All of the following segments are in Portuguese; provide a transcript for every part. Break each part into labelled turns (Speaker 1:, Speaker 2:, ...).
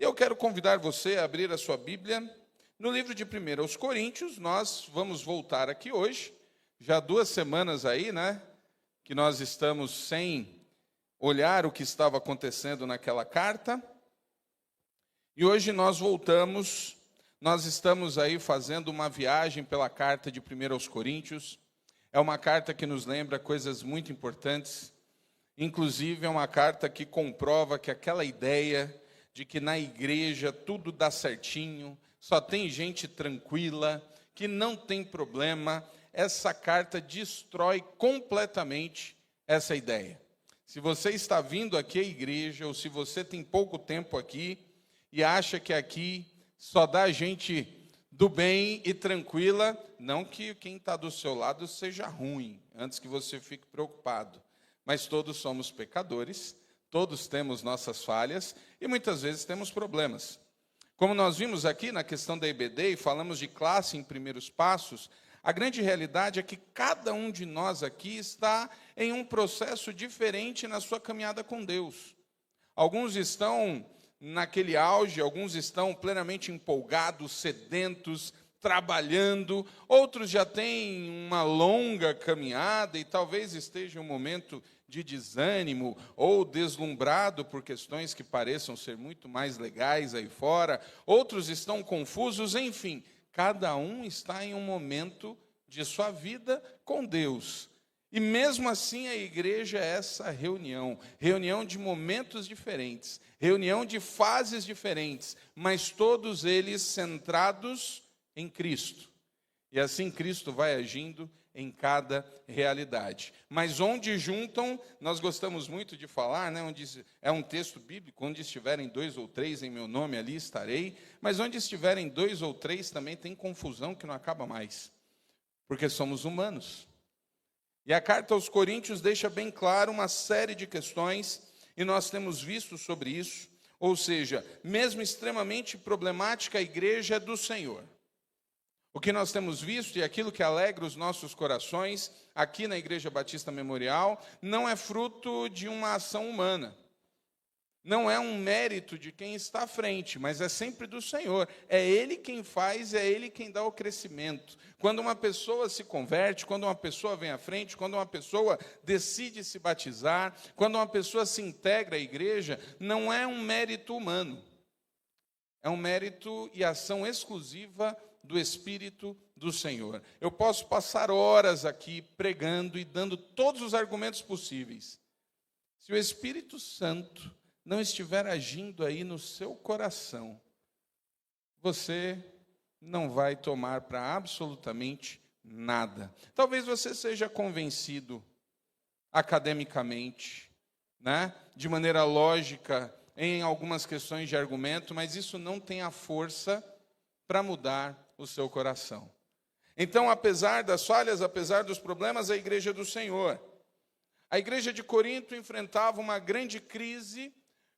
Speaker 1: Eu quero convidar você a abrir a sua Bíblia no livro de 1 aos Coríntios. Nós vamos voltar aqui hoje, já 2 semanas aí, que nós estamos sem olhar o que estava acontecendo naquela carta. E hoje nós voltamos, nós estamos aí fazendo uma viagem pela carta de 1 aos Coríntios. É uma carta que nos lembra coisas muito importantes. Inclusive é uma carta que comprova que aquela ideia de que na igreja tudo dá certinho, só tem gente tranquila, que não tem problema, essa carta destrói completamente essa ideia. Se você está vindo aqui à igreja, ou se você tem pouco tempo aqui, e acha que aqui só dá gente do bem e tranquila, não que quem está do seu lado seja ruim, antes que você fique preocupado. Mas todos somos pecadores, todos temos nossas falhas e muitas vezes temos problemas. Como nós vimos aqui na questão da EBD e falamos de classe em primeiros passos, a grande realidade é que cada um de nós aqui está em um processo diferente na sua caminhada com Deus. Alguns estão naquele auge, alguns estão plenamente empolgados, sedentos, trabalhando, outros já têm uma longa caminhada e talvez esteja um momento de desânimo ou deslumbrado por questões que pareçam ser muito mais legais aí fora, outros estão confusos, enfim, cada um está em um momento de sua vida com Deus. E mesmo assim a igreja é essa reunião de momentos diferentes, reunião de fases diferentes, mas todos eles centrados em Cristo. E assim Cristo vai agindo em cada realidade. Mas onde juntam, nós gostamos muito de falar, onde é um texto bíblico, onde estiverem 2 ou 3 em meu nome, ali estarei. Mas onde estiverem 2 ou 3 também tem confusão que não acaba mais, porque somos humanos. E a carta aos Coríntios deixa bem claro uma série de questões, e nós temos visto sobre isso. Ou seja, mesmo extremamente problemática, a igreja é do Senhor. O que nós temos visto e aquilo que alegra os nossos corações, aqui na Igreja Batista Memorial, não é fruto de uma ação humana. Não é um mérito de quem está à frente, mas é sempre do Senhor. É Ele quem faz, é Ele quem dá o crescimento. Quando uma pessoa se converte, quando uma pessoa vem à frente, quando uma pessoa decide se batizar, quando uma pessoa se integra à igreja, não é um mérito humano. É um mérito e ação exclusiva do Espírito do Senhor. Eu posso passar horas aqui pregando e dando todos os argumentos possíveis. Se o Espírito Santo não estiver agindo aí no seu coração, você não vai tomar para absolutamente nada. Talvez você seja convencido academicamente, de maneira lógica, em algumas questões de argumento, mas isso não tem a força para mudar o seu coração. Então, apesar das falhas, apesar dos problemas, a igreja é do Senhor. A igreja de Corinto enfrentava uma grande crise,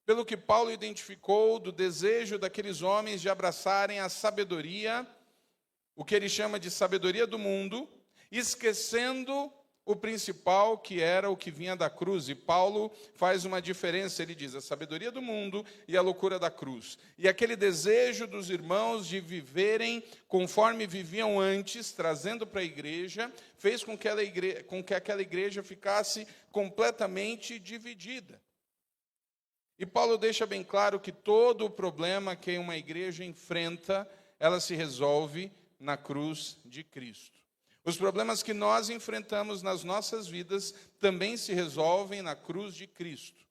Speaker 1: pelo que Paulo identificou do desejo daqueles homens de abraçarem a sabedoria, o que ele chama de sabedoria do mundo, esquecendo o principal, que era o que vinha da cruz. E Paulo faz uma diferença, ele diz, a sabedoria do mundo e a loucura da cruz. E aquele desejo dos irmãos de viverem conforme viviam antes, trazendo para a igreja, fez com que aquela igreja ficasse completamente dividida. E Paulo deixa bem claro que todo o problema que uma igreja enfrenta, ela se resolve na cruz de Cristo. Os problemas que nós enfrentamos nas nossas vidas também se resolvem na cruz de Cristo.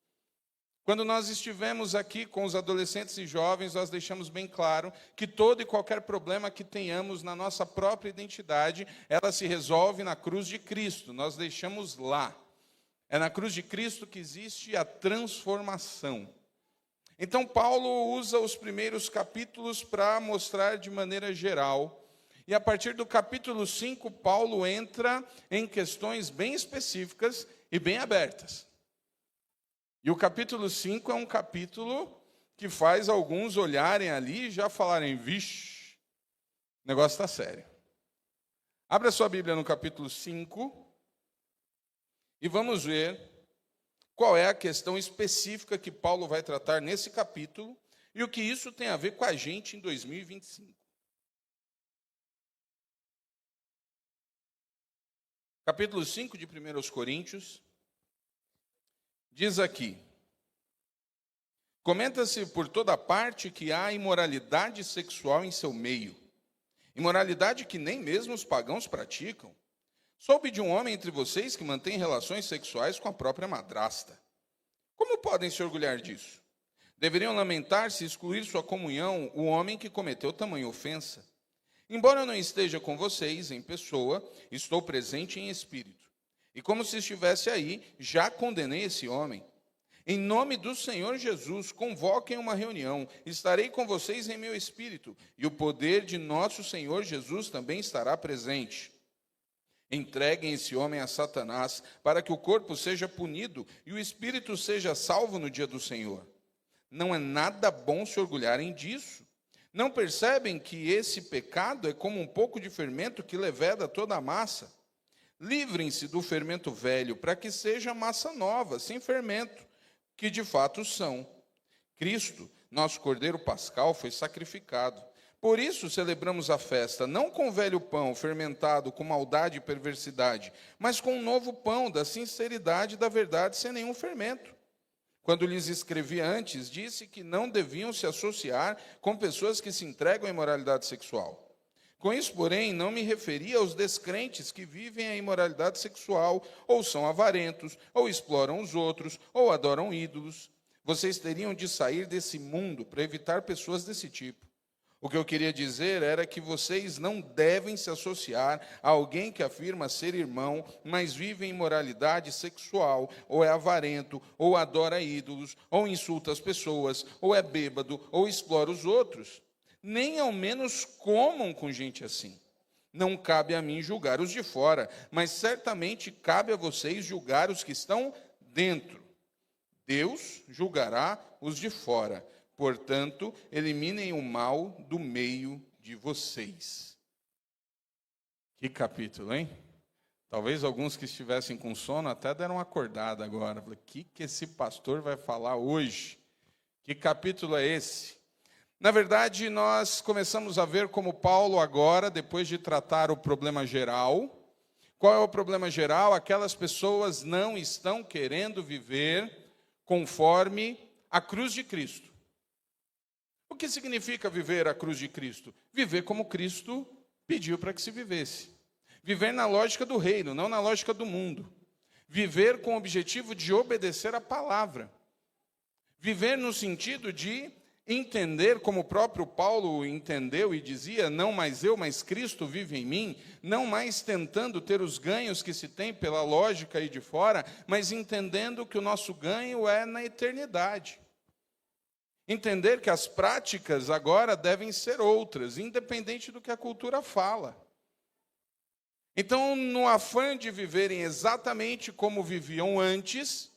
Speaker 1: Quando nós estivemos aqui com os adolescentes e jovens, nós deixamos bem claro que todo e qualquer problema que tenhamos na nossa própria identidade, ela se resolve na cruz de Cristo. Nós deixamos lá. É na cruz de Cristo que existe a transformação. Então, Paulo usa os primeiros capítulos para mostrar de maneira geral. E a partir do capítulo 5, Paulo entra em questões bem específicas e bem abertas. E o capítulo 5 é um capítulo que faz alguns olharem ali e já falarem, vixe, o negócio está sério. Abra sua Bíblia no capítulo 5 e vamos ver qual é a questão específica que Paulo vai tratar nesse capítulo E o que isso tem a ver com a gente em 2025? Capítulo 5 de 1 Coríntios, diz aqui: comenta-se por toda parte que há imoralidade sexual em seu meio, imoralidade que nem mesmo os pagãos praticam. Soube de um homem entre vocês que mantém relações sexuais com a própria madrasta. Como podem se orgulhar disso? Deveriam lamentar-se e excluir sua comunhão o homem que cometeu tamanha ofensa. Embora eu não esteja com vocês em pessoa, estou presente em espírito. E como se estivesse aí, já condenei esse homem. Em nome do Senhor Jesus, convoquem uma reunião. Estarei com vocês em meu espírito, e o poder de nosso Senhor Jesus também estará presente. Entreguem esse homem a Satanás, para que o corpo seja punido e o espírito seja salvo no dia do Senhor. Não é nada bom se orgulharem disso. Não percebem que esse pecado é como um pouco de fermento que leveda toda a massa? Livrem-se do fermento velho, para que seja massa nova, sem fermento, que de fato são. Cristo, nosso Cordeiro Pascal, foi sacrificado. Por isso celebramos a festa, não com velho pão fermentado com maldade e perversidade, mas com um novo pão da sinceridade e da verdade sem nenhum fermento. Quando lhes escrevi antes, disse que não deviam se associar com pessoas que se entregam à imoralidade sexual. Com isso, porém, não me referia aos descrentes que vivem a imoralidade sexual, ou são avarentos, ou exploram os outros, ou adoram ídolos. Vocês teriam de sair desse mundo para evitar pessoas desse tipo. O que eu queria dizer era que vocês não devem se associar a alguém que afirma ser irmão, mas vive em imoralidade sexual, ou é avarento, ou adora ídolos, ou insulta as pessoas, ou é bêbado, ou explora os outros. Nem ao menos comam com gente assim. Não cabe a mim julgar os de fora, mas certamente cabe a vocês julgar os que estão dentro. Deus julgará os de fora. Portanto, eliminem o mal do meio de vocês. Que capítulo, hein? Talvez alguns que estivessem com sono até deram uma acordada agora. O que esse pastor vai falar hoje? Que capítulo é esse? Na verdade, nós começamos a ver como Paulo agora, depois de tratar o problema geral. Qual é o problema geral? Aquelas pessoas não estão querendo viver conforme a cruz de Cristo. O que significa viver a cruz de Cristo? Viver como Cristo pediu para que se vivesse. Viver na lógica do reino, não na lógica do mundo. Viver com o objetivo de obedecer a palavra. Viver no sentido de entender, como o próprio Paulo entendeu e dizia, não mais eu, mas Cristo vive em mim, não mais tentando ter os ganhos que se tem pela lógica aí de fora, mas entendendo que o nosso ganho é na eternidade. Entender que as práticas agora devem ser outras, independente do que a cultura fala. Então, no afã de viverem exatamente como viviam antes,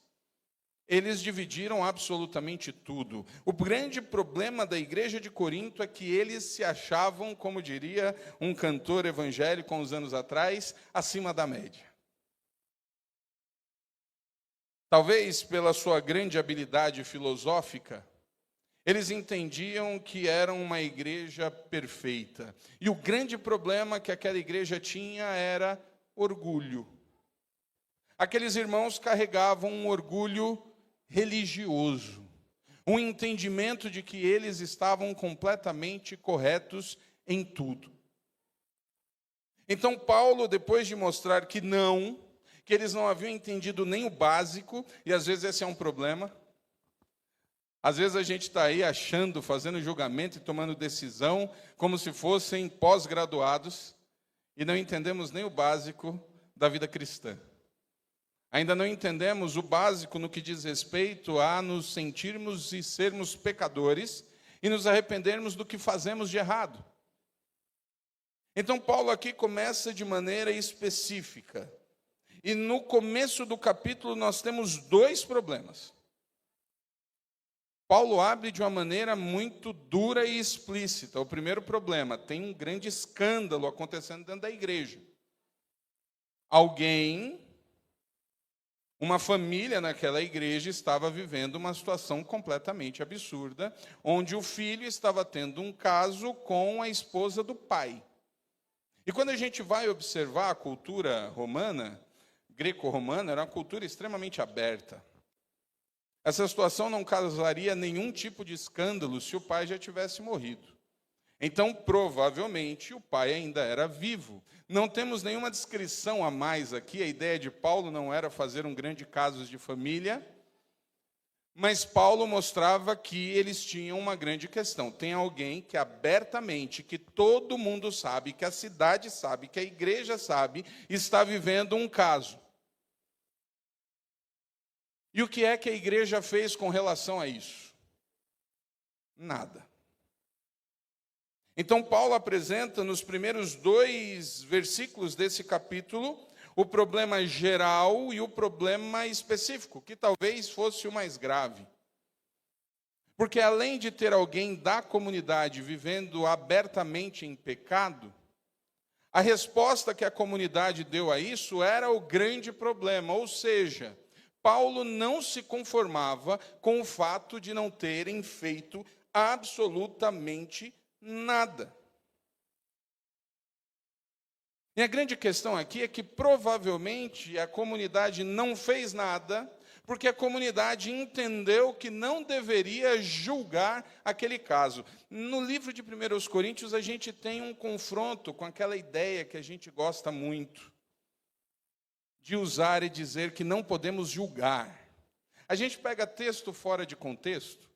Speaker 1: eles dividiram absolutamente tudo. O grande problema da igreja de Corinto é que eles se achavam, como diria um cantor evangélico há uns anos atrás, acima da média. Talvez pela sua grande habilidade filosófica, eles entendiam que eram uma igreja perfeita. E o grande problema que aquela igreja tinha era orgulho. Aqueles irmãos carregavam um orgulho religioso, um entendimento de que eles estavam completamente corretos em tudo. Então Paulo, depois de mostrar que eles não haviam entendido nem o básico, e às vezes esse é um problema. Às vezes a gente está aí achando, fazendo julgamento e tomando decisão como se fossem pós-graduados e não entendemos nem o básico da vida cristã. Ainda não entendemos o básico no que diz respeito a nos sentirmos e sermos pecadores e nos arrependermos do que fazemos de errado. Então Paulo aqui começa de maneira específica. E no começo do capítulo nós temos dois problemas. Paulo abre de uma maneira muito dura e explícita. O primeiro problema, tem um grande escândalo acontecendo dentro da igreja. Alguém Uma família naquela igreja estava vivendo uma situação completamente absurda, onde o filho estava tendo um caso com a esposa do pai. E quando a gente vai observar a cultura romana, greco-romana, era uma cultura extremamente aberta. Essa situação não causaria nenhum tipo de escândalo se o pai já tivesse morrido. Então, provavelmente, o pai ainda era vivo. Não temos nenhuma descrição a mais aqui. A ideia de Paulo não era fazer um grande caso de família, mas Paulo mostrava que eles tinham uma grande questão. Tem alguém que abertamente, que todo mundo sabe, que a cidade sabe, que a igreja sabe, está vivendo um caso. E o que é que a igreja fez com relação a isso? Nada. Então, Paulo apresenta nos primeiros 2 versículos desse capítulo o problema geral e o problema específico, que talvez fosse o mais grave. Porque além de ter alguém da comunidade vivendo abertamente em pecado, a resposta que a comunidade deu a isso era o grande problema, ou seja, Paulo não se conformava com o fato de não terem feito absolutamente nada. E a grande questão aqui é que provavelmente a comunidade não fez nada, porque a comunidade entendeu que não deveria julgar aquele caso. No livro de 1 Coríntios, a gente tem um confronto com aquela ideia que a gente gosta muito, de usar e dizer que não podemos julgar. A gente pega texto fora de contexto,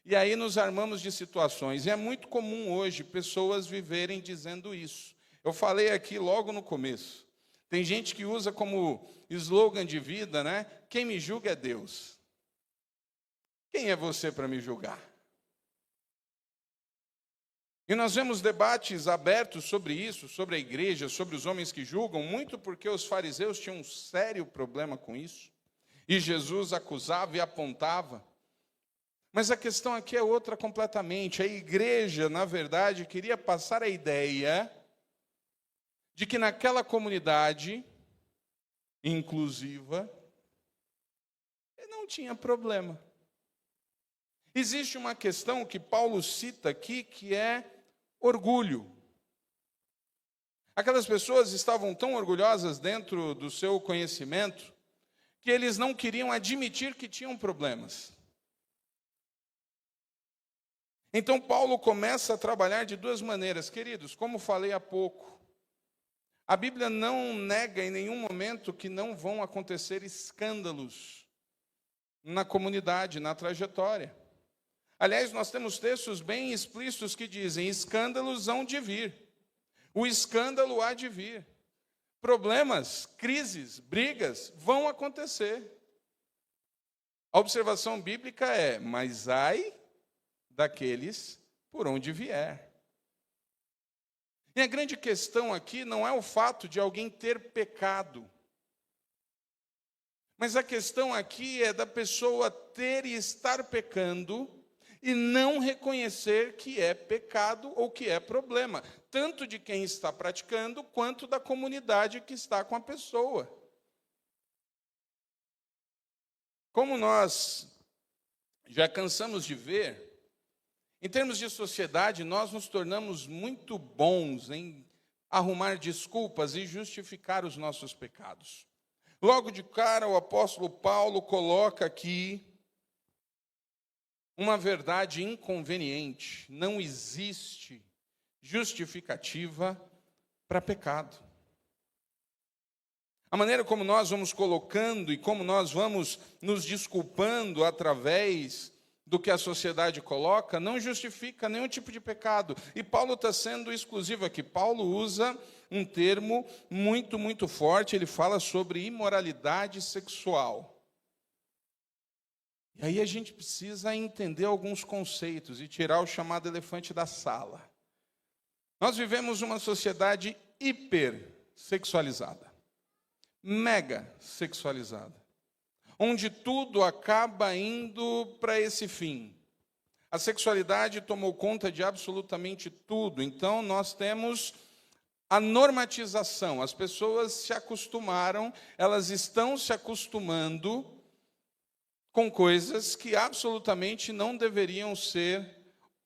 Speaker 1: e aí nos armamos de situações. E é muito comum hoje pessoas viverem dizendo isso. Eu falei aqui logo no começo. Tem gente que usa como slogan de vida, né? Quem me julga é Deus. Quem é você para me julgar? E nós vemos debates abertos sobre isso, sobre a igreja, sobre os homens que julgam, muito porque os fariseus tinham um sério problema com isso. E Jesus acusava e apontava. Mas a questão aqui é outra completamente. A igreja, na verdade, queria passar a ideia de que naquela comunidade inclusiva não tinha problema. Existe uma questão que Paulo cita aqui, que é orgulho. Aquelas pessoas estavam tão orgulhosas dentro do seu conhecimento que eles não queriam admitir que tinham problemas. Então, Paulo começa a trabalhar de 2 maneiras. Queridos, como falei há pouco, a Bíblia não nega em nenhum momento que não vão acontecer escândalos na comunidade, na trajetória. Aliás, nós temos textos bem explícitos que dizem: escândalos hão de vir. O escândalo há de vir. Problemas, crises, brigas vão acontecer. A observação bíblica é: mas ai daqueles por onde vier. E a grande questão aqui não é o fato de alguém ter pecado, mas a questão aqui é da pessoa ter e estar pecando e não reconhecer que é pecado ou que é problema, tanto de quem está praticando quanto da comunidade que está com a pessoa. Como nós já cansamos de ver, em termos de sociedade, nós nos tornamos muito bons em arrumar desculpas e justificar os nossos pecados. Logo de cara, o apóstolo Paulo coloca aqui uma verdade inconveniente: não existe justificativa para pecado. A maneira como nós vamos colocando e como nós vamos nos desculpando através do que a sociedade coloca, não justifica nenhum tipo de pecado. E Paulo está sendo exclusivo aqui. Paulo usa um termo muito, muito forte. Ele fala sobre imoralidade sexual. E aí a gente precisa entender alguns conceitos e tirar o chamado elefante da sala. Nós vivemos uma sociedade hipersexualizada, mega sexualizada, onde tudo acaba indo para esse fim. A sexualidade tomou conta de absolutamente tudo. Então, nós temos a normatização. As pessoas se acostumaram, elas estão se acostumando com coisas que absolutamente não deveriam ser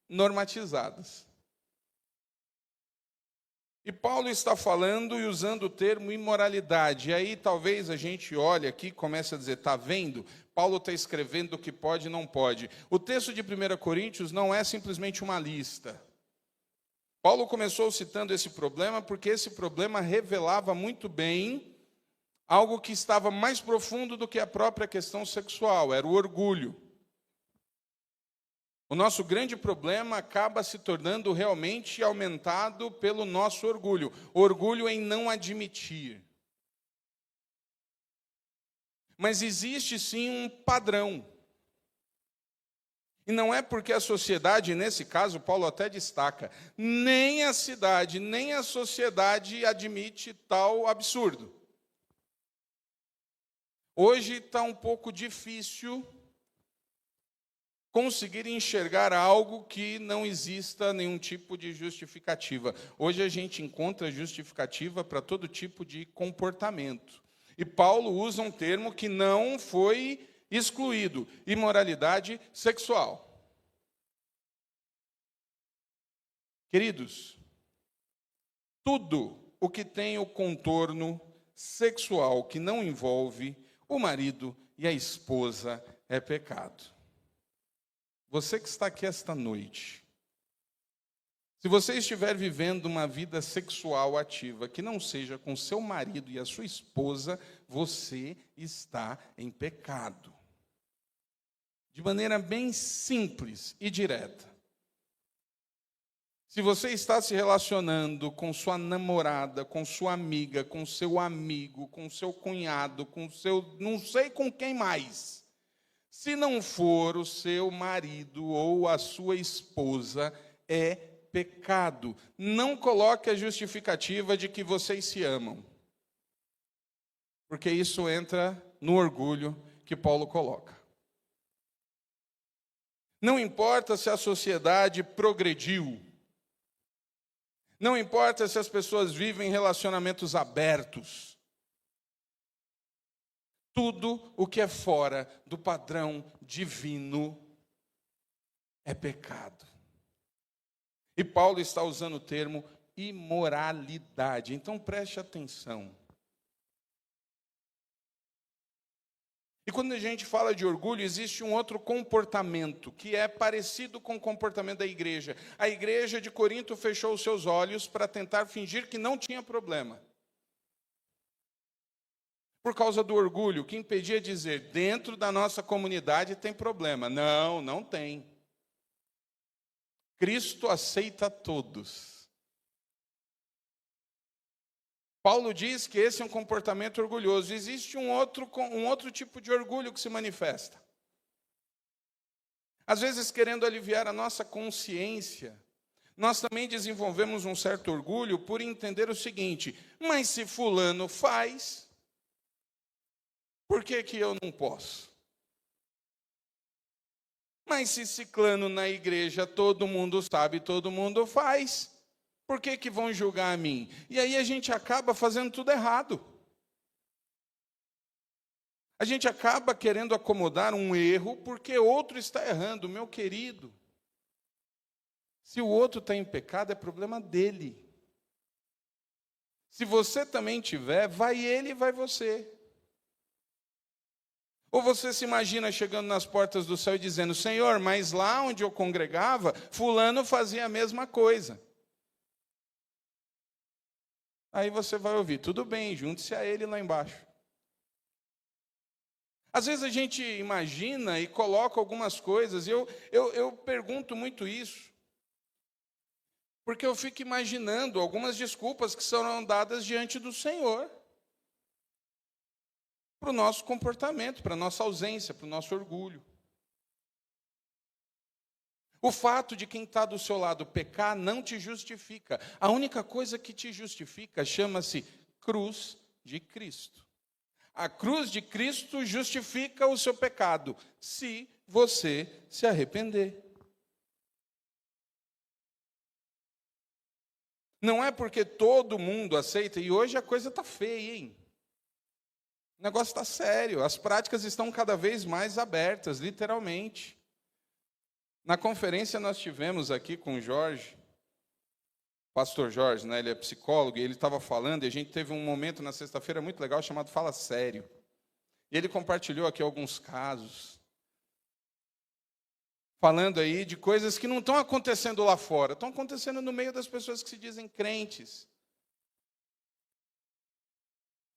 Speaker 1: normatizadas. E Paulo está falando e usando o termo imoralidade. E aí talvez a gente olhe aqui e comece a dizer, está vendo? Paulo está escrevendo o que pode e não pode. O texto de 1 Coríntios não é simplesmente uma lista. Paulo começou citando esse problema porque esse problema revelava muito bem algo que estava mais profundo do que a própria questão sexual, era o orgulho. O nosso grande problema acaba se tornando realmente aumentado pelo nosso orgulho. Orgulho em não admitir. Mas existe sim um padrão. E não é porque a sociedade, nesse caso, Paulo até destaca, nem a cidade, nem a sociedade admite tal absurdo. Hoje está um pouco difícil conseguir enxergar algo que não exista nenhum tipo de justificativa. Hoje a gente encontra justificativa para todo tipo de comportamento. E Paulo usa um termo que não foi excluído: imoralidade sexual. Queridos, tudo o que tem o contorno sexual que não envolve o marido e a esposa é pecado. Você que está aqui esta noite, se você estiver vivendo uma vida sexual ativa que não seja com seu marido e a sua esposa, você está em pecado. De maneira bem simples e direta. Se você está se relacionando com sua namorada, com sua amiga, com seu amigo, com seu cunhado, com seu não sei com quem mais, se não for o seu marido ou a sua esposa, é pecado. Não coloque a justificativa de que vocês se amam. Porque isso entra no orgulho que Paulo coloca. Não importa se a sociedade progrediu. Não importa se as pessoas vivem relacionamentos abertos. Tudo o que é fora do padrão divino é pecado. E Paulo está usando o termo imoralidade. Então preste atenção. E quando a gente fala de orgulho, existe um outro comportamento que é parecido com o comportamento da igreja. A igreja de Corinto fechou os seus olhos para tentar fingir que não tinha problema. Por causa do orgulho, que impedia de dizer, dentro da nossa comunidade tem problema. Não, não tem. Cristo aceita todos. Paulo diz que esse é um comportamento orgulhoso. Existe um outro tipo de orgulho que se manifesta. Às vezes, querendo aliviar a nossa consciência, nós também desenvolvemos um certo orgulho por entender o seguinte, mas se fulano faz, por que que eu não posso? Mas se ciclano na igreja todo mundo sabe, todo mundo faz, por que que vão julgar a mim? E aí a gente acaba fazendo tudo errado. A gente acaba querendo acomodar um erro porque outro está errando. Meu querido, se o outro está em pecado, é problema dele. Se você também tiver, vai ele e vai você. Ou você se imagina chegando nas portas do céu e dizendo, Senhor, mas lá onde eu congregava, fulano fazia a mesma coisa. Aí você vai ouvir, tudo bem, junte-se a ele lá embaixo. Às vezes a gente imagina e coloca algumas coisas, e eu pergunto muito isso, porque eu fico imaginando algumas desculpas que serão dadas diante do Senhor. Para o nosso comportamento, para a nossa ausência, para o nosso orgulho. O fato de quem está do seu lado pecar não te justifica. A única coisa que te justifica chama-se cruz de Cristo. A cruz de Cristo justifica o seu pecado, se você se arrepender. Não é porque todo mundo aceita, e hoje a coisa está feia, hein? O negócio está sério, as práticas estão cada vez mais abertas, literalmente. Na conferência nós tivemos aqui com o Jorge, pastor Jorge, né, ele é psicólogo, e ele estava falando, e a gente teve um momento na sexta-feira muito legal, chamado Fala Sério. E ele compartilhou aqui alguns casos, falando aí de coisas que não estão acontecendo lá fora, estão acontecendo no meio das pessoas que se dizem crentes.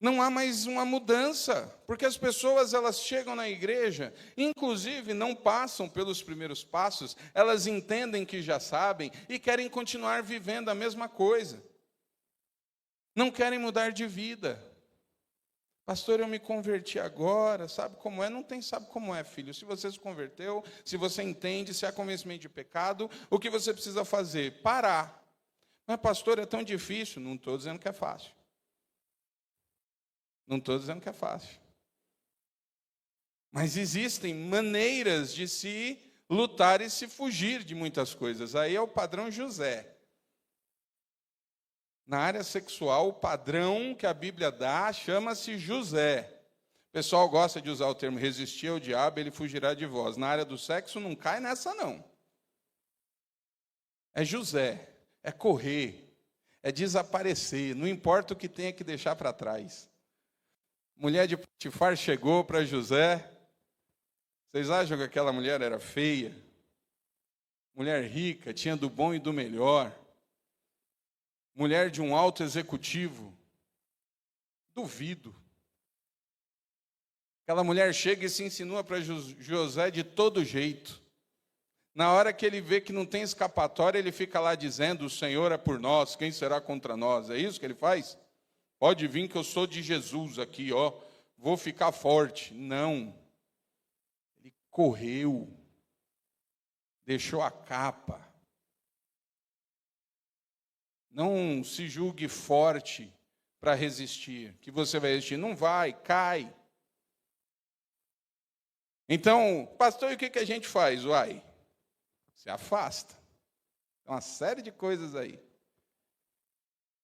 Speaker 1: Não há mais uma mudança, porque as pessoas elas chegam na igreja, inclusive não passam pelos primeiros passos, elas entendem que já sabem e querem continuar vivendo a mesma coisa. Não querem mudar de vida. Pastor, eu me converti agora, sabe como é? Não tem sabe como é, filho. Se você se converteu, se você entende, se há convencimento de pecado, o que você precisa fazer? Parar. Mas pastor, é tão difícil. Não estou dizendo que é fácil. Não estou dizendo que é fácil. Mas existem maneiras de se lutar e se fugir de muitas coisas. Aí é o padrão José. Na área sexual, o padrão que a Bíblia dá chama-se José. O pessoal gosta de usar o termo resistir ao diabo, ele fugirá de vós. Na área do sexo, não cai nessa, não. É José, é correr, é desaparecer, não importa o que tenha que deixar para trás. Mulher de Potifar chegou para José. Vocês acham que aquela mulher era feia? Mulher rica, tinha do bom e do melhor. Mulher de um alto executivo. Duvido. Aquela mulher chega e se insinua para José de todo jeito. Na hora que ele vê que não tem escapatória, ele fica lá dizendo, o Senhor é por nós, quem será contra nós? É isso que ele faz? Pode vir que eu sou de Jesus aqui, ó. Vou ficar forte. Não. Ele correu. Deixou a capa. Não se julgue forte para resistir. Que você vai resistir. Não vai, cai. Então, pastor, e o que a gente faz? Uai, se afasta. Tem uma série de coisas aí.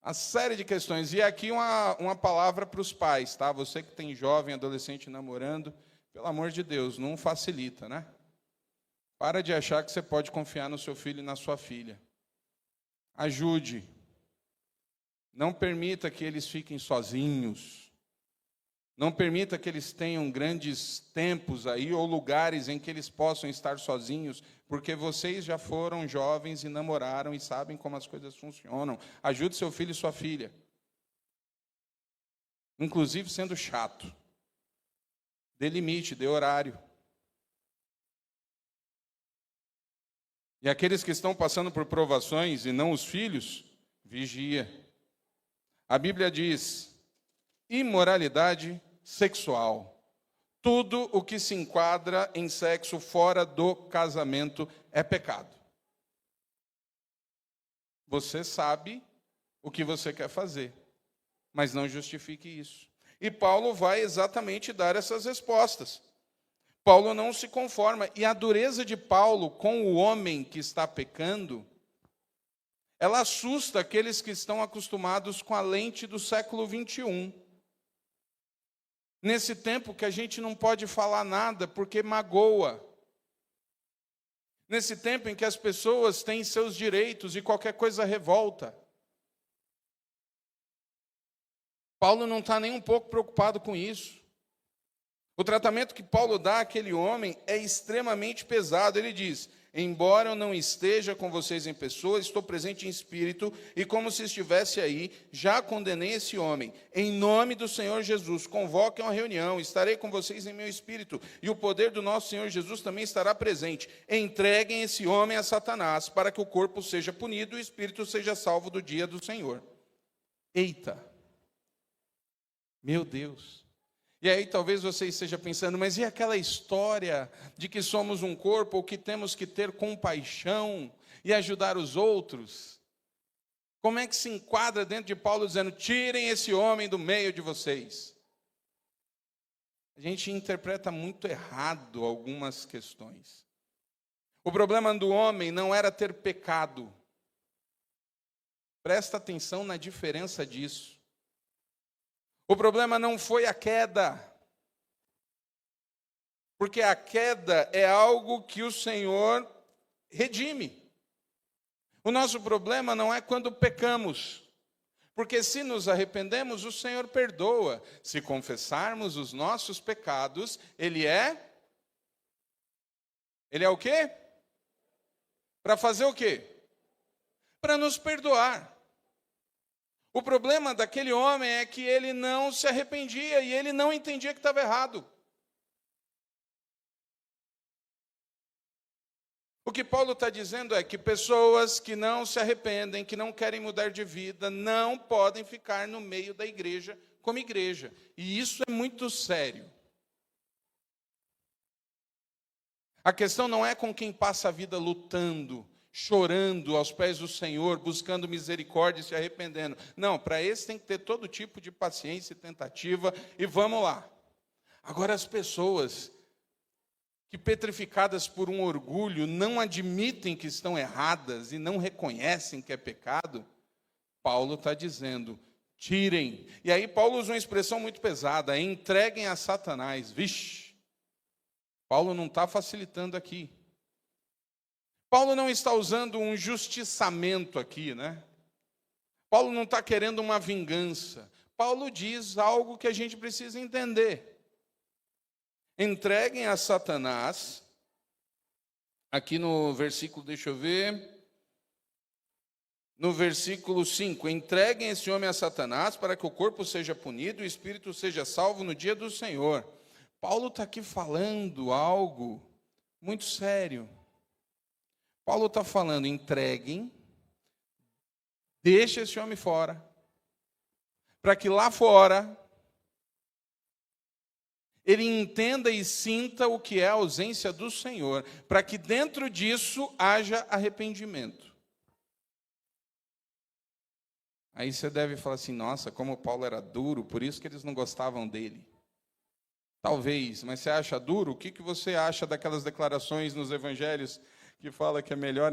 Speaker 1: Uma série de questões. E aqui uma palavra para os pais, tá? Você que tem jovem, adolescente namorando, pelo amor de Deus, não facilita, né? Para de achar que você pode confiar no seu filho e na sua filha. Ajude. Não permita que eles fiquem sozinhos. Não permita que eles tenham grandes tempos aí ou lugares em que eles possam estar sozinhos, porque vocês já foram jovens e namoraram e sabem como as coisas funcionam. Ajude seu filho e sua filha. Inclusive sendo chato. Dê limite, dê horário. E aqueles que estão passando por provações e não os filhos, vigia. A Bíblia diz, imoralidade sexual. Tudo o que se enquadra em sexo fora do casamento é pecado. Você sabe o que você quer fazer, mas não justifique isso. E Paulo vai exatamente dar essas respostas. Paulo não se conforma. E a dureza de Paulo com o homem que está pecando, ela assusta aqueles que estão acostumados com a lente do século 21. Nesse tempo que a gente não pode falar nada porque magoa. Nesse tempo em que as pessoas têm seus direitos e qualquer coisa revolta. Paulo não está nem um pouco preocupado com isso. O tratamento que Paulo dá àquele homem é extremamente pesado. Ele diz, embora eu não esteja com vocês em pessoa, estou presente em espírito, e como se estivesse aí, já condenei esse homem. Em nome do Senhor Jesus, convoquem uma reunião, estarei com vocês em meu espírito, e o poder do nosso Senhor Jesus também estará presente. Entreguem esse homem a Satanás, para que o corpo seja punido e o espírito seja salvo do dia do Senhor. Eita! Meu Deus! E aí talvez você esteja pensando, mas e aquela história de que somos um corpo, ou que temos que ter compaixão e ajudar os outros? Como é que se enquadra dentro de Paulo dizendo, tirem esse homem do meio de vocês? A gente interpreta muito errado algumas questões. O problema do homem não era ter pecado. Presta atenção na diferença disso. O problema não foi a queda, porque a queda é algo que o Senhor redime. O nosso problema não é quando pecamos, porque se nos arrependemos, o Senhor perdoa. Se confessarmos os nossos pecados, Ele é o quê? Para fazer o quê? Para nos perdoar. O problema daquele homem é que ele não se arrependia e ele não entendia que estava errado. O que Paulo está dizendo é que pessoas que não se arrependem, que não querem mudar de vida, não podem ficar no meio da igreja como igreja. E isso é muito sério. A questão não é com quem passa a vida lutando, chorando aos pés do Senhor, buscando misericórdia e se arrependendo. Não, para esse tem que ter todo tipo de paciência e tentativa, e vamos lá. Agora, as pessoas que, petrificadas por um orgulho, não admitem que estão erradas e não reconhecem que é pecado, Paulo está dizendo, tirem. E aí Paulo usa uma expressão muito pesada, entreguem a Satanás. Vixe, Paulo não está facilitando aqui. Paulo não está usando um justiçamento aqui, né? Paulo não está querendo uma vingança. Paulo diz algo que a gente precisa entender. Entreguem a Satanás, aqui no versículo, deixa eu ver, no versículo 5, entreguem esse homem a Satanás para que o corpo seja punido e o espírito seja salvo no dia do Senhor. Paulo está aqui falando algo muito sério. Paulo está falando, entreguem, deixe esse homem fora, para que lá fora ele entenda e sinta o que é a ausência do Senhor, para que dentro disso haja arrependimento. Aí você deve falar assim, nossa, como Paulo era duro, por isso que eles não gostavam dele. Talvez, mas você acha duro? O que você acha daquelas declarações nos evangelhos que fala que é melhor,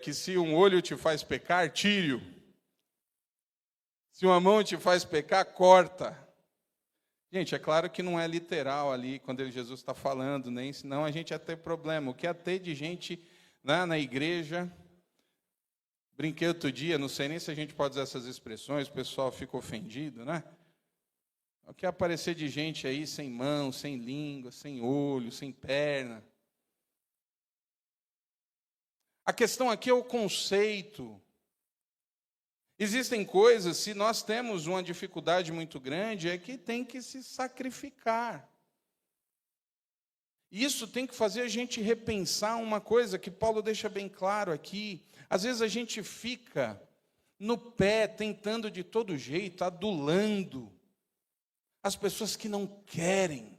Speaker 1: que se um olho te faz pecar, tire-o. Se uma mão te faz pecar, corta. Gente, é claro que não é literal ali, quando Jesus está falando, nem senão a gente ia ter problema. O que ia ter de gente, né, na igreja, brinquei outro dia, não sei nem se a gente pode usar essas expressões, o pessoal fica ofendido, né? O que ia aparecer de gente aí sem mão, sem língua, sem olho, sem perna. A questão aqui é o conceito. Existem coisas, se nós temos uma dificuldade muito grande, é que tem que se sacrificar. Isso tem que fazer a gente repensar uma coisa que Paulo deixa bem claro aqui. Às vezes a gente fica no pé, tentando de todo jeito, adulando as pessoas que não querem.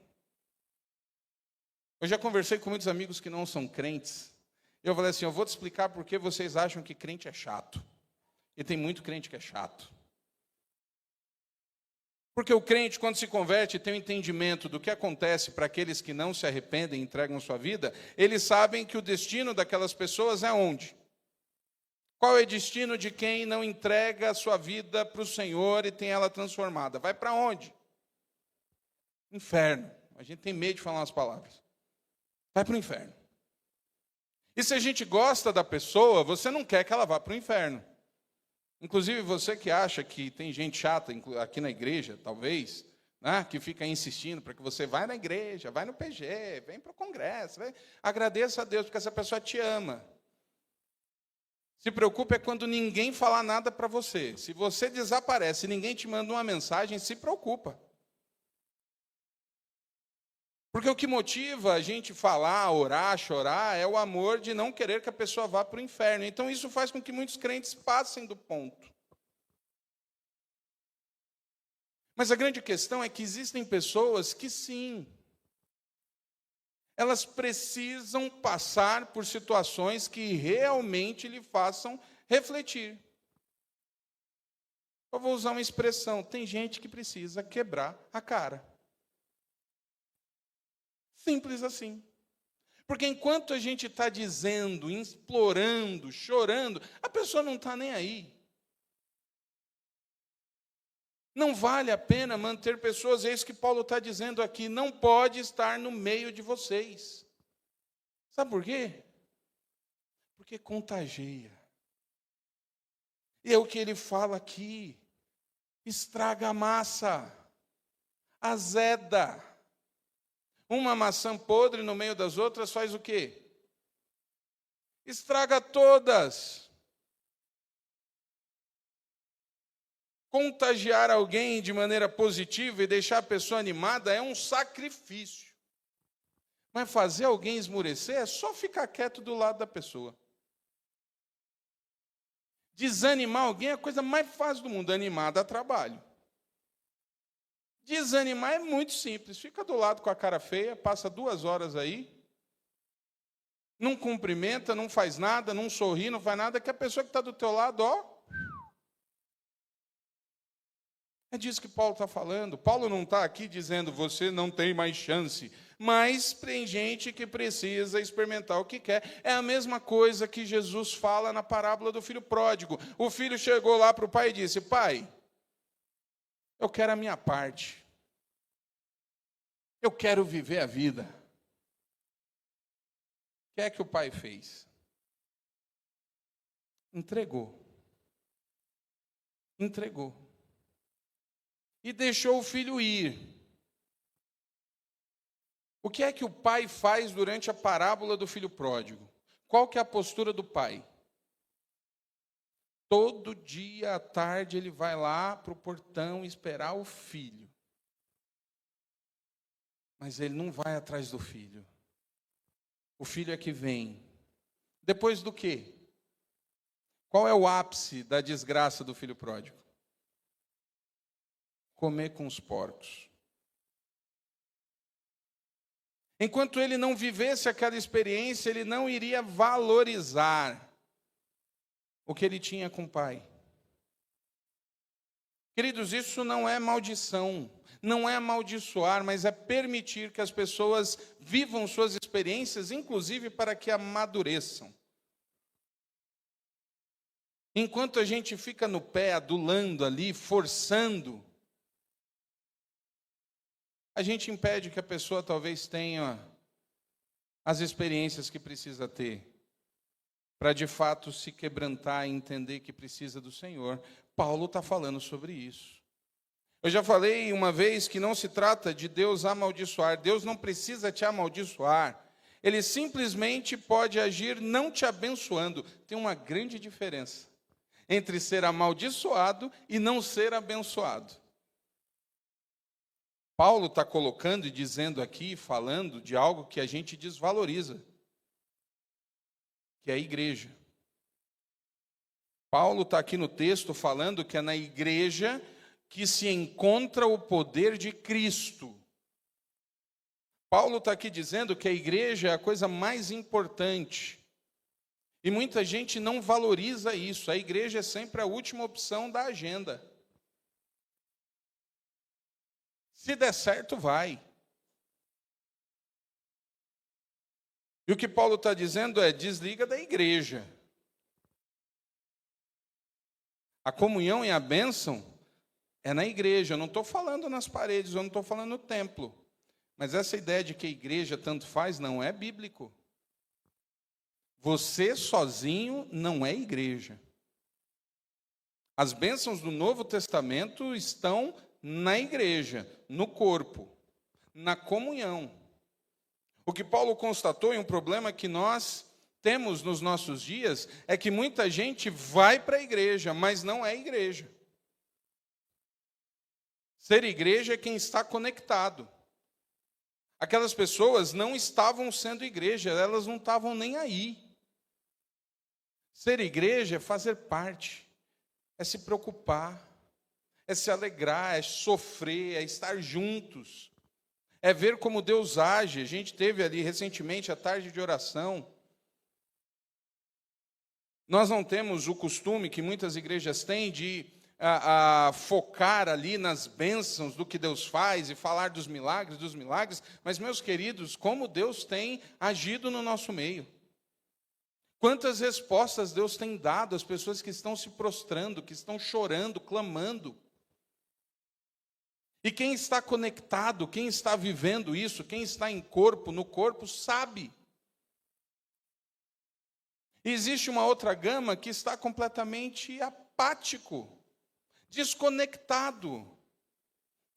Speaker 1: Eu já conversei com muitos amigos que não são crentes. Eu falei assim, eu vou te explicar por que vocês acham que crente é chato. E tem muito crente que é chato. Porque o crente, quando se converte, tem um entendimento do que acontece para aqueles que não se arrependem e entregam sua vida, eles sabem que o destino daquelas pessoas é onde? Qual é o destino de quem não entrega a sua vida para o Senhor e tem ela transformada? Vai para onde? Inferno. A gente tem medo de falar umas palavras. Vai para o inferno. E se a gente gosta da pessoa, você não quer que ela vá para o inferno. Inclusive, você que acha que tem gente chata aqui na igreja, talvez, né, que fica insistindo para que você vá na igreja, vai no PG, vem para o congresso, agradeça a Deus, porque essa pessoa te ama. Se preocupe é quando ninguém falar nada para você. Se você desaparece e ninguém te manda uma mensagem, se preocupa. Porque o que motiva a gente falar, orar, chorar, é o amor de não querer que a pessoa vá para o inferno. Então isso faz com que muitos crentes passem do ponto. Mas a grande questão é que existem pessoas que sim, elas precisam passar por situações que realmente lhe façam refletir. Eu vou usar uma expressão, tem gente que precisa quebrar a cara. Simples assim. Porque enquanto a gente está dizendo, implorando, chorando, a pessoa não está nem aí. Não vale a pena manter pessoas, é isso que Paulo está dizendo aqui, não pode estar no meio de vocês. Sabe por quê? Porque contagia. E é o que ele fala aqui, estraga a massa, azeda. Uma maçã podre no meio das outras faz o quê? Estraga todas. Contagiar alguém de maneira positiva e deixar a pessoa animada é um sacrifício. Mas fazer alguém esmurecer é só ficar quieto do lado da pessoa. Desanimar alguém é a coisa mais fácil do mundo. Animar dá trabalho. Desanimar é muito simples. Fica do lado com a cara feia, passa 2 horas aí, não cumprimenta, não faz nada, não sorri, não faz nada, que a pessoa que está do teu lado, ó. É disso que Paulo está falando. Paulo não está aqui dizendo, você não tem mais chance. Mas tem gente que precisa experimentar o que quer. É a mesma coisa que Jesus fala na parábola do filho pródigo. O filho chegou lá para o pai e disse, pai, eu quero a minha parte. Eu quero viver a vida. O que é que o pai fez? Entregou. Entregou. E deixou o filho ir. O que é que o pai faz durante a parábola do filho pródigo? Qual que é a postura do pai? Todo dia à tarde ele vai lá para o portão esperar o filho. Mas ele não vai atrás do filho. O filho é que vem. Depois do quê? Qual é o ápice da desgraça do filho pródigo? Comer com os porcos. Enquanto ele não vivesse aquela experiência, ele não iria valorizar o que ele tinha com o pai. Queridos, isso não é maldição, não é amaldiçoar, mas é permitir que as pessoas vivam suas experiências, inclusive para que amadureçam. Enquanto a gente fica no pé, adulando ali, forçando, a gente impede que a pessoa talvez tenha as experiências que precisa ter, para de fato se quebrantar e entender que precisa do Senhor. Paulo está falando sobre isso. Eu já falei uma vez que não se trata de Deus amaldiçoar. Deus não precisa te amaldiçoar. Ele simplesmente pode agir não te abençoando. Tem uma grande diferença entre ser amaldiçoado e não ser abençoado. Paulo está colocando e dizendo aqui, falando de algo que a gente desvaloriza, que é a igreja. Paulo está aqui no texto falando que é na igreja que se encontra o poder de Cristo. Paulo está aqui dizendo que a igreja é a coisa mais importante. E muita gente não valoriza isso. A igreja é sempre a última opção da agenda. Se der certo, vai. E o que Paulo está dizendo é, desliga da igreja. A comunhão e a bênção é na igreja. Eu não estou falando nas paredes, eu não estou falando no templo. Mas essa ideia de que a igreja tanto faz não é bíblico. Você sozinho não é igreja. As bênçãos do Novo Testamento estão na igreja, no corpo, na comunhão. O que Paulo constatou, e um problema que nós temos nos nossos dias, é que muita gente vai para a igreja, mas não é igreja. Ser igreja é quem está conectado. Aquelas pessoas não estavam sendo igreja, elas não estavam nem aí. Ser igreja é fazer parte, é se preocupar, é se alegrar, é sofrer, é estar juntos, é ver como Deus age. A gente teve ali recentemente a tarde de oração. Nós não temos o costume que muitas igrejas têm de focar ali nas bênçãos do que Deus faz e falar dos milagres, mas, meus queridos, como Deus tem agido no nosso meio. Quantas respostas Deus tem dado às pessoas que estão se prostrando, que estão chorando, clamando. E quem está conectado, quem está vivendo isso, quem está em corpo, no corpo, sabe. E existe uma outra gama que está completamente apático, desconectado.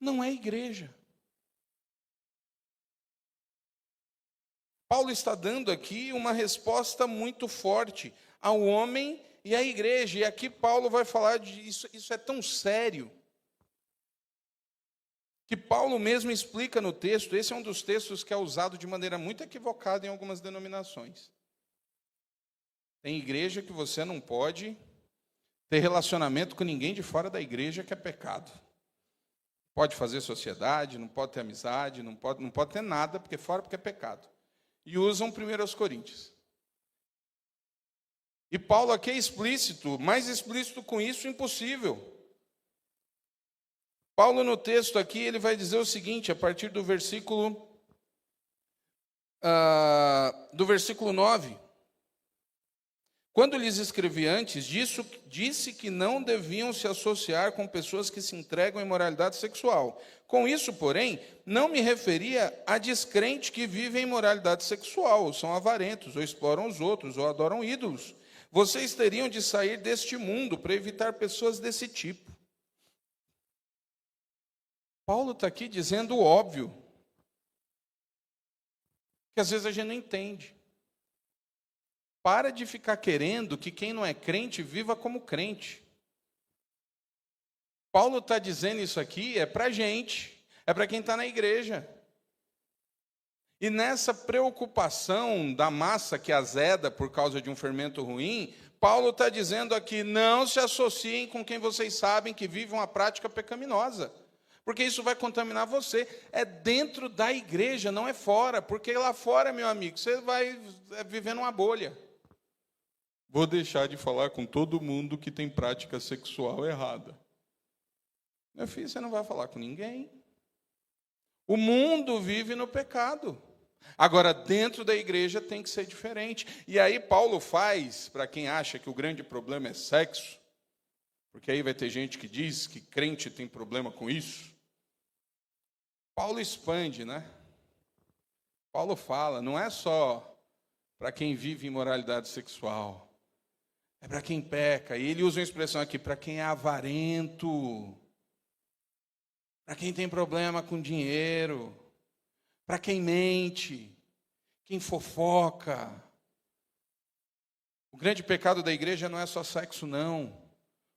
Speaker 1: Não é igreja. Paulo está dando aqui uma resposta muito forte ao homem e à igreja. E aqui Paulo vai falar de isso. Isso é tão sério que Paulo mesmo explica no texto. Esse é um dos textos que é usado de maneira muito equivocada em algumas denominações. Tem igreja que você não pode ter relacionamento com ninguém de fora da igreja, que é pecado. Pode fazer sociedade, não pode ter amizade, não pode ter nada, porque é pecado. E usam 1 Coríntios. E Paulo aqui é explícito, mais explícito com isso, impossível. Paulo no texto aqui, ele vai dizer o seguinte, a partir do versículo 9. Quando lhes escrevi antes disso, disse que não deviam se associar com pessoas que se entregam à imoralidade sexual. Com isso, porém, não me referia a descrentes que vivem em imoralidade sexual, ou são avarentos, ou exploram os outros, ou adoram ídolos. Vocês teriam de sair deste mundo para evitar pessoas desse tipo. Paulo está aqui dizendo o óbvio, que às vezes a gente não entende. Para de ficar querendo que quem não é crente viva como crente. Paulo está dizendo isso aqui, é para a gente, é para quem está na igreja. E nessa preocupação da massa que azeda por causa de um fermento ruim, Paulo está dizendo aqui, não se associem com quem vocês sabem que vive uma prática pecaminosa. Porque isso vai contaminar você. É dentro da igreja, não é fora. Porque lá fora, meu amigo, você vai viver numa bolha. Vou deixar de falar com todo mundo que tem prática sexual errada. Meu filho, você não vai falar com ninguém. O mundo vive no pecado. Agora, dentro da igreja tem que ser diferente. E aí Paulo faz, para quem acha que o grande problema é sexo, porque aí vai ter gente que diz que crente tem problema com isso. Paulo expande, né? Paulo fala, não é só para quem vive imoralidade sexual. É para quem peca. E ele usa uma expressão aqui, para quem é avarento. Para quem tem problema com dinheiro. Para quem mente. Quem fofoca. O grande pecado da igreja não é só sexo, não.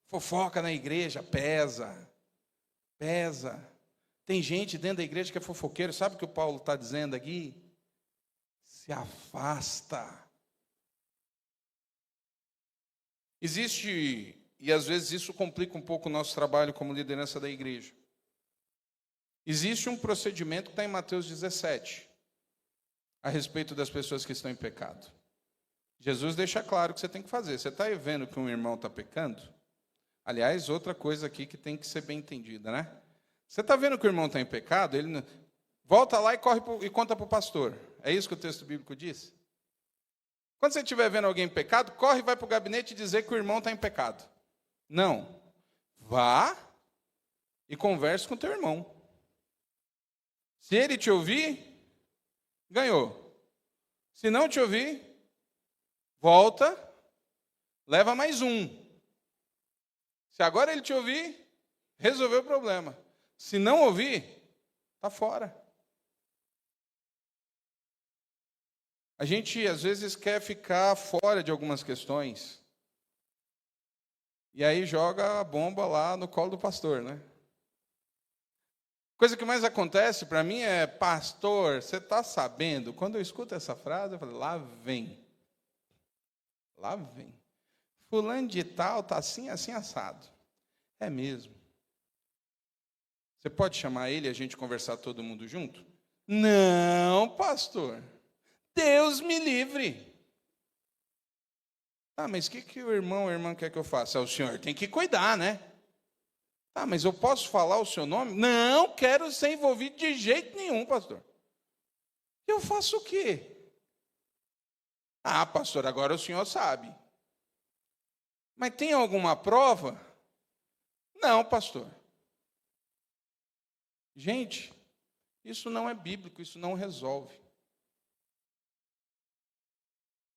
Speaker 1: Fofoca na igreja pesa. Pesa. Tem gente dentro da igreja que é fofoqueiro. Sabe o que o Paulo está dizendo aqui? Se afasta. Existe, e às vezes isso complica um pouco o nosso trabalho como liderança da igreja. Existe um procedimento que está em Mateus 17, a respeito das pessoas que estão em pecado. Jesus deixa claro o que você tem que fazer. Você está vendo que um irmão está pecando? Aliás, outra coisa aqui que tem que ser bem entendida, né? Você está vendo que o irmão está em pecado? Ele volta lá e corre e conta para o pastor. É isso que o texto bíblico diz? Quando você estiver vendo alguém em pecado, corre e vai para o gabinete dizer que o irmão está em pecado. Não. Vá e converse com o teu irmão. Se ele te ouvir, ganhou. Se não te ouvir, volta, leva mais um. Se agora ele te ouvir, resolveu o problema. Se não ouvir, está fora. A gente, às vezes, quer ficar fora de algumas questões. E aí joga a bomba lá no colo do pastor, né? Coisa que mais acontece para mim é, pastor, você está sabendo? Quando eu escuto essa frase, eu falo, lá vem. Lá vem. Fulano de tal está assim, assim, assado. É mesmo. Você pode chamar ele e a gente conversar todo mundo junto? Não, pastor. Deus me livre. Ah, mas o que o irmão ou a irmã quer que eu faça? O senhor tem que cuidar, né? Ah, mas eu posso falar o seu nome? Não quero ser envolvido de jeito nenhum, pastor. Eu faço o quê? Ah, pastor, agora o senhor sabe. Mas tem alguma prova? Não, pastor. Gente, isso não é bíblico, isso não resolve.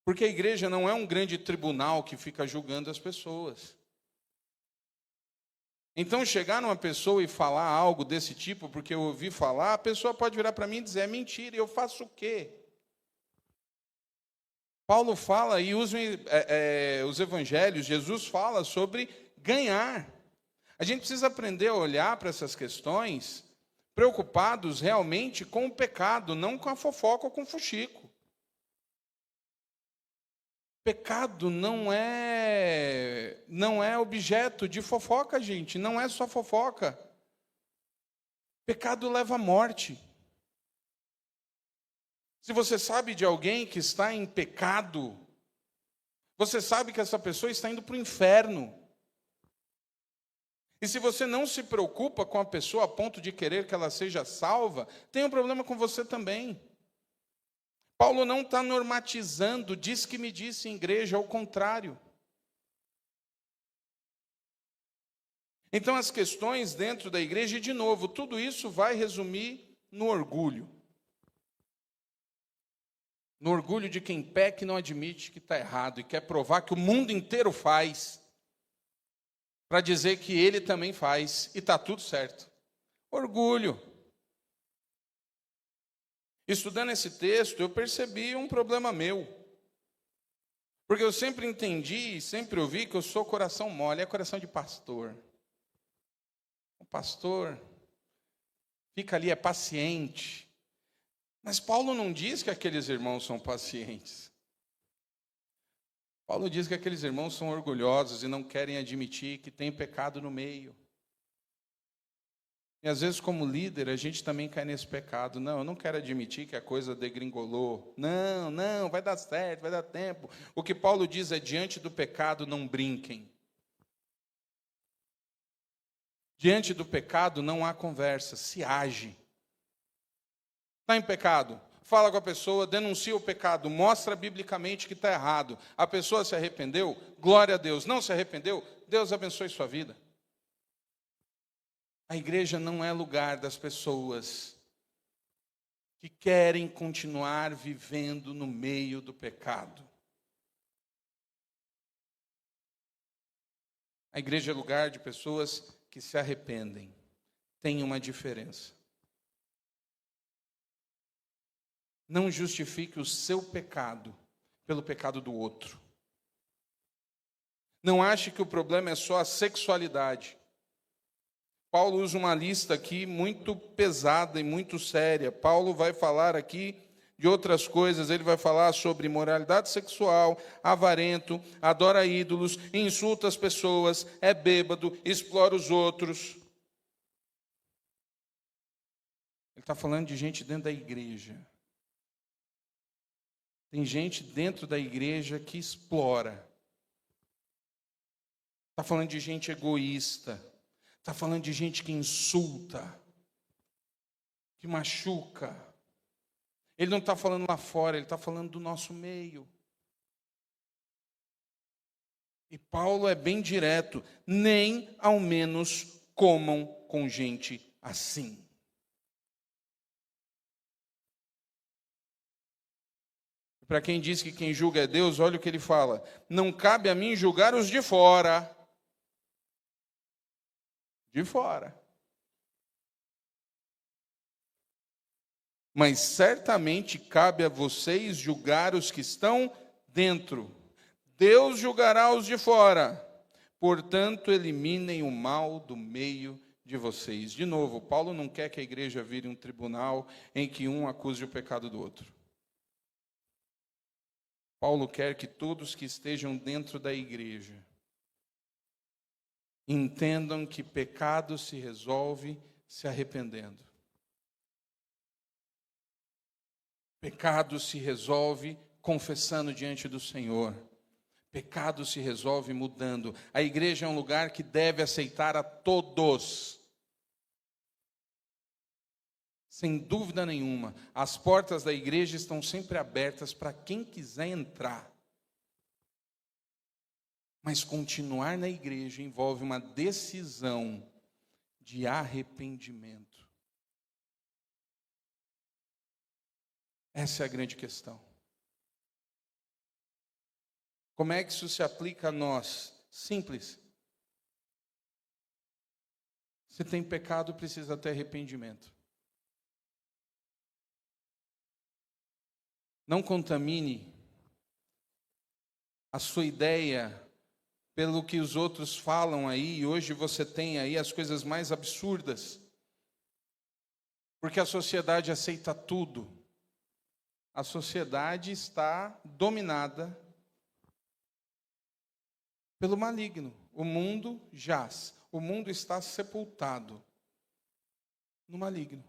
Speaker 1: Porque a igreja não é um grande tribunal que fica julgando as pessoas. Então, chegar numa pessoa e falar algo desse tipo, porque eu ouvi falar, a pessoa pode virar para mim e dizer, é mentira, e eu faço o quê? Paulo fala e usa os evangelhos, Jesus fala sobre ganhar. A gente precisa aprender a olhar para essas questões preocupados realmente com o pecado, não com a fofoca ou com o fuxico. Pecado não é objeto de fofoca, gente, não é só fofoca. Pecado leva à morte. Se você sabe de alguém que está em pecado, você sabe que essa pessoa está indo para o inferno. E se você não se preocupa com a pessoa a ponto de querer que ela seja salva, tem um problema com você também. Paulo não está normatizando, diz que me disse em igreja, ao contrário. Então as questões dentro da igreja, e de novo, tudo isso vai resumir no orgulho. No orgulho de quem peca e não admite que está errado, e quer provar que o mundo inteiro faz, para dizer que ele também faz, e está tudo certo. Orgulho. Estudando esse texto, eu percebi um problema meu. Porque eu sempre entendi e sempre ouvi que eu sou coração mole, é coração de pastor. O pastor fica ali, é paciente. Mas Paulo não diz que aqueles irmãos são pacientes. Paulo diz que aqueles irmãos são orgulhosos e não querem admitir que tem pecado no meio. E às vezes, como líder, a gente também cai nesse pecado. Não, eu não quero admitir que a coisa degringolou. Não, vai dar certo, vai dar tempo. O que Paulo diz é, diante do pecado, não brinquem. Diante do pecado, não há conversa, se age. Está em pecado? Fala com a pessoa, denuncia o pecado, mostra biblicamente que está errado. A pessoa se arrependeu? Glória a Deus. Não se arrependeu? Deus abençoe sua vida. A igreja não é lugar das pessoas que querem continuar vivendo no meio do pecado. A igreja é lugar de pessoas que se arrependem. Tem uma diferença. Não justifique o seu pecado pelo pecado do outro. Não ache que o problema é só a sexualidade. Paulo usa uma lista aqui muito pesada e muito séria. Paulo vai falar aqui de outras coisas. Ele vai falar sobre imoralidade sexual, avarento, adora ídolos, insulta as pessoas, é bêbado, explora os outros. Ele está falando de gente dentro da igreja. Tem gente dentro da igreja que explora. Está falando de gente egoísta. Está falando de gente que insulta, que machuca. Ele não está falando lá fora, ele está falando do nosso meio. E Paulo é bem direto, nem ao menos comam com gente assim. Para quem diz que quem julga é Deus, olha o que ele fala. Não cabe a mim julgar os de fora. De fora. Mas certamente cabe a vocês julgar os que estão dentro. Deus julgará os de fora. Portanto, eliminem o mal do meio de vocês. De novo, Paulo não quer que a igreja vire um tribunal em que um acuse o pecado do outro. Paulo quer que todos que estejam dentro da igreja entendam que pecado se resolve se arrependendo. Pecado se resolve confessando diante do Senhor. Pecado se resolve mudando. A igreja é um lugar que deve aceitar a todos. Sem dúvida nenhuma, as portas da igreja estão sempre abertas para quem quiser entrar. Mas continuar na igreja envolve uma decisão de arrependimento. Essa é a grande questão. Como é que isso se aplica a nós? Simples. Se tem pecado, precisa ter arrependimento. Não contamine a sua ideia pelo que os outros falam aí, e hoje você tem aí as coisas mais absurdas. Porque a sociedade aceita tudo. A sociedade está dominada pelo maligno. O mundo jaz. O mundo está sepultado no maligno.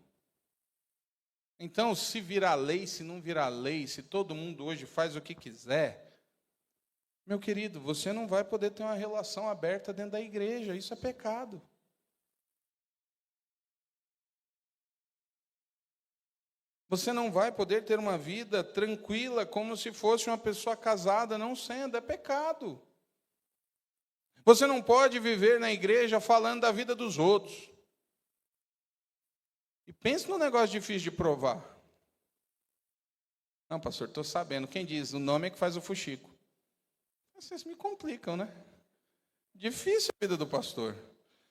Speaker 1: Então, se virar lei, se não virar lei, se todo mundo hoje faz o que quiser, meu querido, você não vai poder ter uma relação aberta dentro da igreja. Isso é pecado. Você não vai poder ter uma vida tranquila como se fosse uma pessoa casada, não sendo, é pecado. Você não pode viver na igreja falando da vida dos outros. E pense num negócio difícil de provar. Não, pastor, estou sabendo. Quem diz? O nome é que faz o fuxico. Vocês me complicam, né? Difícil a vida do pastor.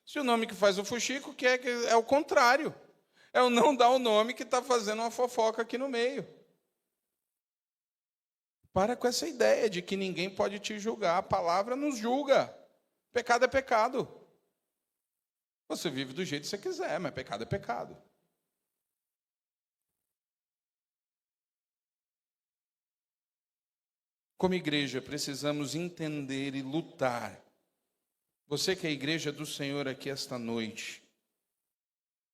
Speaker 1: Se o nome que faz o fuxico quer que é o contrário. É o não dar o nome que está fazendo uma fofoca aqui no meio. Para com essa ideia de que ninguém pode te julgar. A palavra nos julga. Pecado é pecado. Você vive do jeito que você quiser, mas pecado é pecado. Como igreja, precisamos entender e lutar. Você que é a igreja do Senhor aqui esta noite,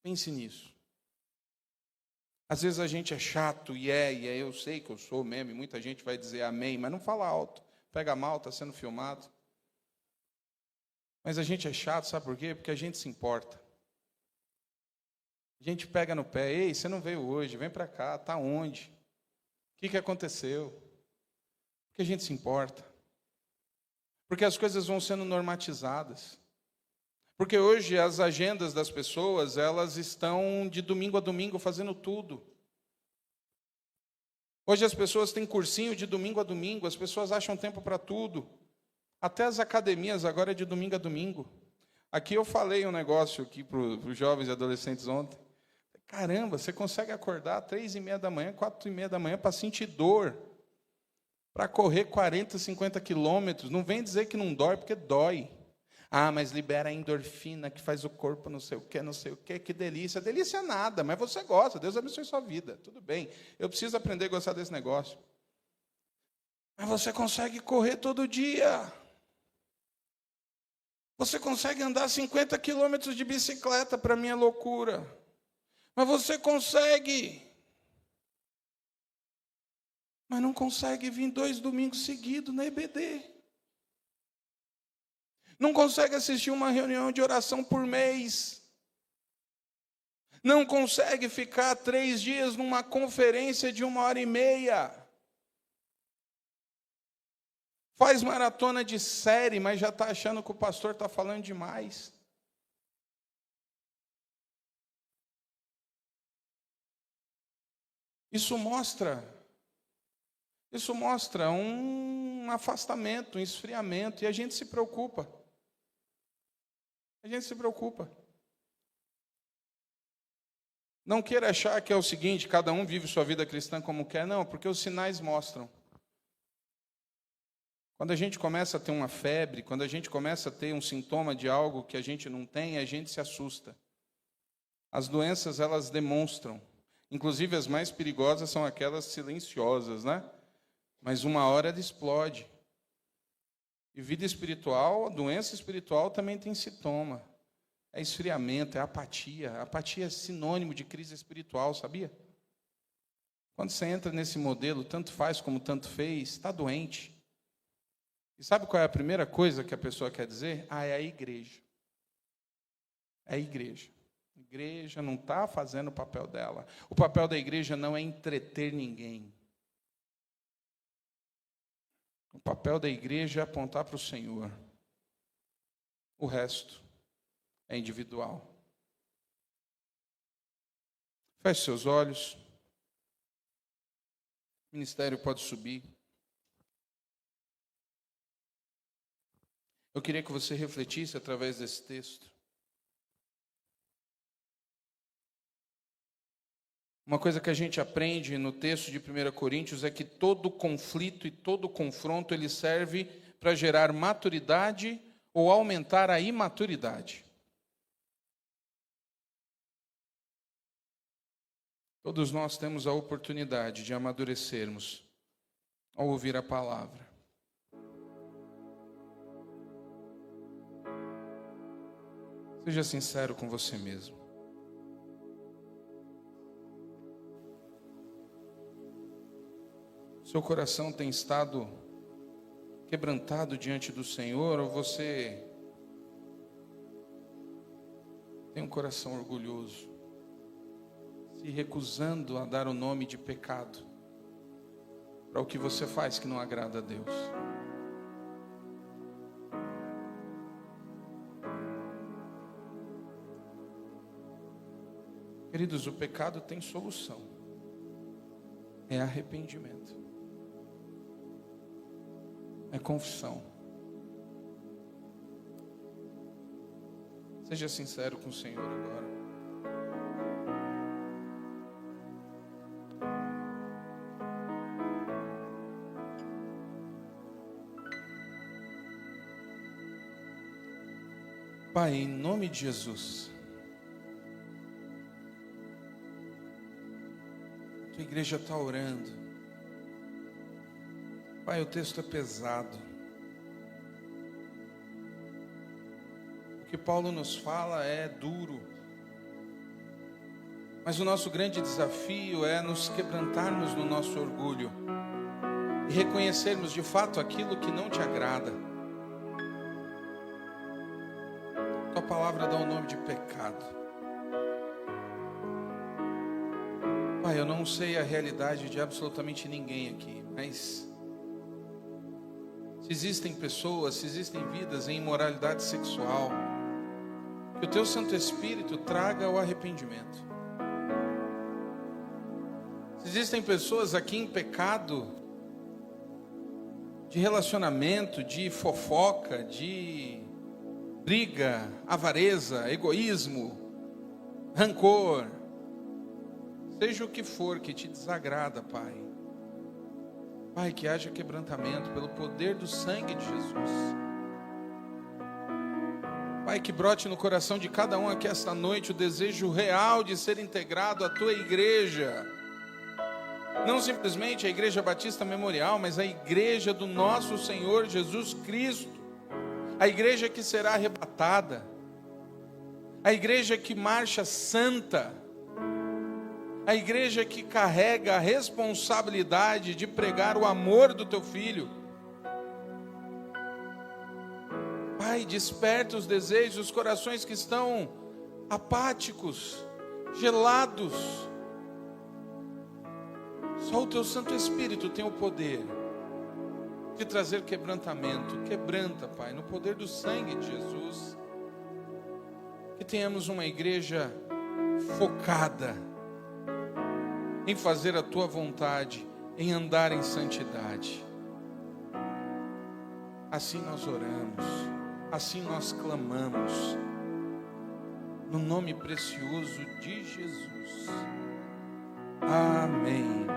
Speaker 1: pense nisso. Às vezes a gente é chato, eu sei que eu sou mesmo, e muita gente vai dizer amém, mas não fala alto. Pega mal, está sendo filmado. Mas a gente é chato, sabe por quê? Porque a gente se importa. A gente pega no pé, ei, você não veio hoje, vem para cá, está onde? O que aconteceu? Porque a gente se importa. Porque as coisas vão sendo normatizadas. Porque hoje as agendas das pessoas, elas estão de domingo a domingo fazendo tudo. Hoje as pessoas têm cursinho de domingo a domingo, as pessoas acham tempo para tudo. Até as academias agora é de domingo a domingo. Aqui eu falei um negócio aqui para os jovens e adolescentes ontem. Caramba, você consegue acordar 3h30 da manhã, 4h30 da manhã para sentir dor, para correr 40, 50 quilômetros. Não vem dizer que não dói, porque dói. Ah, mas libera a endorfina que faz o corpo não sei o quê, que delícia. Delícia é nada, mas você gosta, Deus abençoe sua vida. Tudo bem, eu preciso aprender a gostar desse negócio. Mas você consegue correr todo dia. Você consegue andar 50 quilômetros de bicicleta, para mim é loucura. Mas você consegue. Mas não consegue vir 2 domingos seguidos na EBD. Não consegue assistir uma reunião de oração por mês. Não consegue ficar 3 dias numa conferência de 1h30. Faz maratona de série, mas já está achando que o pastor está falando demais. Isso mostra um afastamento, um esfriamento, e a gente se preocupa. A gente se preocupa. Não queira achar que é o seguinte, cada um vive sua vida cristã como quer, não, porque os sinais mostram. Quando a gente começa a ter uma febre, quando a gente começa a ter um sintoma de algo que a gente não tem, a gente se assusta. As doenças, elas demonstram. Inclusive, as mais perigosas são aquelas silenciosas, né? Mas uma hora ela explode. E vida espiritual, a doença espiritual também tem sintoma. É esfriamento, é apatia. Apatia é sinônimo de crise espiritual, sabia? Quando você entra nesse modelo, tanto faz como tanto fez, está doente. E sabe qual é a primeira coisa que a pessoa quer dizer? É a igreja. É a igreja. A igreja não está fazendo o papel dela. O papel da igreja não é entreter ninguém. O papel da igreja é apontar para o Senhor. O resto é individual. Feche seus olhos. O ministério pode subir. Eu queria que você refletisse através desse texto. Uma coisa que a gente aprende no texto de 1 Coríntios é que todo conflito e todo confronto ele serve para gerar maturidade ou aumentar a imaturidade. Todos nós temos a oportunidade de amadurecermos ao ouvir a palavra. Seja sincero com você mesmo. Seu coração tem estado quebrantado diante do Senhor, ou você tem um coração orgulhoso, se recusando a dar o nome de pecado para o que você faz que não agrada a Deus? Queridos, o pecado tem solução. É arrependimento. É confissão. Seja sincero com o Senhor agora. Pai, em nome de Jesus, a tua igreja está orando. Pai, o texto é pesado. O que Paulo nos fala é duro. Mas o nosso grande desafio é nos quebrantarmos no nosso orgulho e reconhecermos de fato aquilo que não te agrada. Tua palavra dá o nome de pecado. Pai, eu não sei a realidade de absolutamente ninguém aqui, mas se existem pessoas, se existem vidas em imoralidade sexual, que o teu Santo Espírito traga o arrependimento. Se existem pessoas aqui em pecado, de relacionamento, de fofoca, de briga, avareza, egoísmo, rancor, seja o que for que te desagrada, Pai. Pai, que haja quebrantamento pelo poder do sangue de Jesus. Pai, que brote no coração de cada um aqui esta noite o desejo real de ser integrado à tua igreja. Não simplesmente a Igreja Batista Memorial, mas a igreja do nosso Senhor Jesus Cristo. A igreja que será arrebatada. A igreja que marcha santa. A igreja que carrega a responsabilidade de pregar o amor do teu filho. Pai, desperta os desejos, os corações que estão apáticos, gelados. Só o teu Santo Espírito tem o poder de trazer quebrantamento. Quebranta, Pai, no poder do sangue de Jesus. Que tenhamos uma igreja focada em fazer a tua vontade, em andar em santidade. Assim nós oramos, assim nós clamamos, no nome precioso de Jesus. Amém.